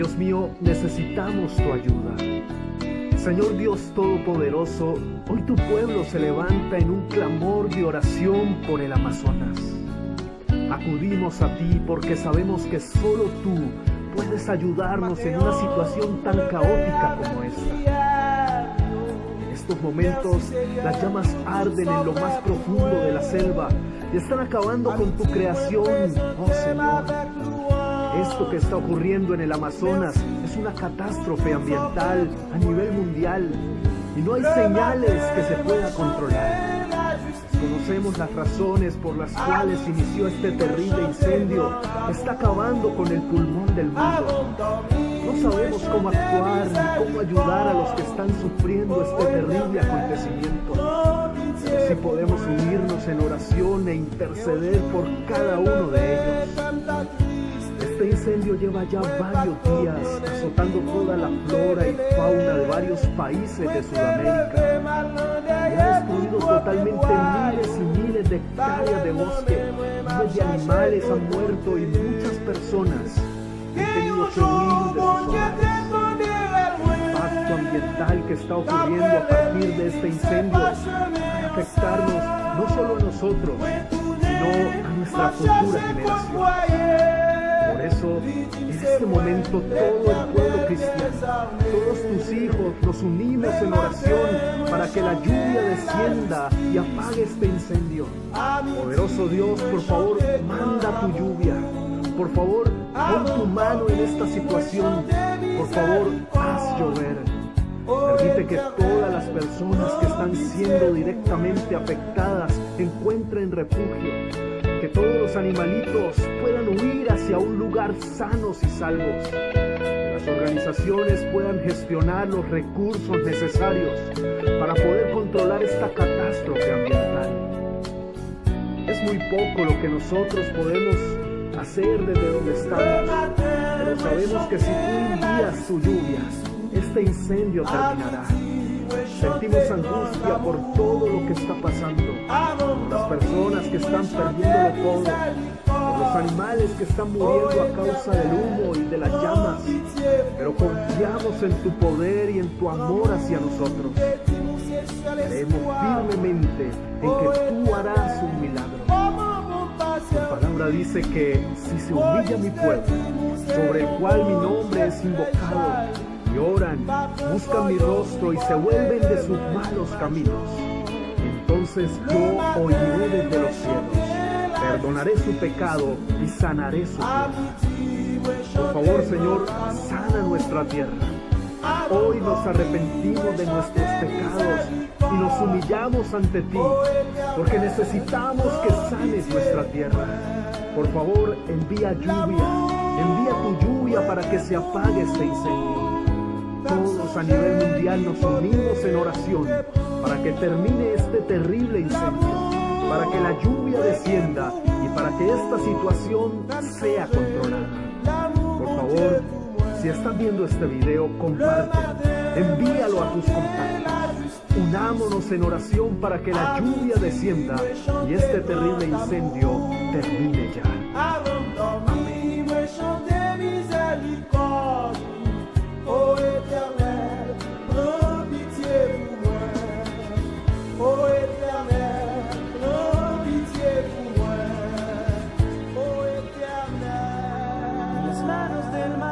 Dios mío, necesitamos tu ayuda. Señor Dios Todopoderoso, hoy tu pueblo se levanta en un clamor de oración por el Amazonas. Acudimos a ti porque sabemos que solo tú puedes ayudarnos en una situación tan caótica como esta. En estos momentos, las llamas arden en lo más profundo de la selva y están acabando con tu creación, oh Señor. Esto que está ocurriendo en el Amazonas es una catástrofe ambiental a nivel mundial y no hay señales que se pueda controlar. Conocemos las razones por las cuales inició este terrible incendio que está acabando con el pulmón del mundo. No sabemos cómo actuar ni cómo ayudar a los que están sufriendo este terrible acontecimiento. Pero sí podemos unirnos en oración e interceder por cada uno de ellos. Este incendio lleva ya varios días azotando toda la flora y fauna de varios países de Sudamérica y ha destruido totalmente miles y miles de hectáreas de bosque. Miles de animales han muerto y muchas personas han tenido que huir de sus hogares. El impacto ambiental que está ocurriendo a partir de este incendio va a afectarnos no solo a nosotros, sino a nuestra futura generación. Por eso, en este momento, todo el pueblo cristiano, todos tus hijos, nos unimos en oración para que la lluvia descienda y apague este incendio. Poderoso Dios, por favor, manda tu lluvia. Por favor, pon tu mano en esta situación. Por favor, haz llover. Permite que todas las personas que están siendo directamente afectadas encuentren refugio. Que todos los animalitos puedan huir hacia un lugar sanos y salvos. Que las organizaciones puedan gestionar los recursos necesarios para poder controlar esta catástrofe ambiental. Es muy poco lo que nosotros podemos hacer desde donde estamos, pero sabemos que si tú envías tu lluvia, este incendio terminará. Sentimos angustia por todo lo que está pasando, por las personas que están perdiendo todo, por los animales que están muriendo a causa del humo y de las llamas, pero confiamos en tu poder y en tu amor hacia nosotros. Creemos firmemente en que tú harás un milagro. Tu palabra dice que si se humilla mi pueblo, sobre el cual mi nombre es invocado, y oran, buscan mi rostro y se vuelven de sus malos caminos, entonces yo oiré desde los cielos, perdonaré su pecado y sanaré su tierra. Por favor, Señor, sana nuestra tierra. Hoy nos arrepentimos de nuestros pecados y nos humillamos ante ti, porque necesitamos que sanes nuestra tierra. Por favor, envía tu lluvia para que se apague este incendio. Todos a nivel mundial nos unimos en oración para que termine este terrible incendio, para que la lluvia descienda y para que esta situación sea controlada. Por favor, si estás viendo este video, compártelo, envíalo a tus contactos. Unámonos en oración para que la lluvia descienda y este terrible incendio termine ya. Amén. Ô Éternel, prends pitié pour moi. Ô Éternel, prends pitié pour moi. Ô Éternel, en las manos del mar.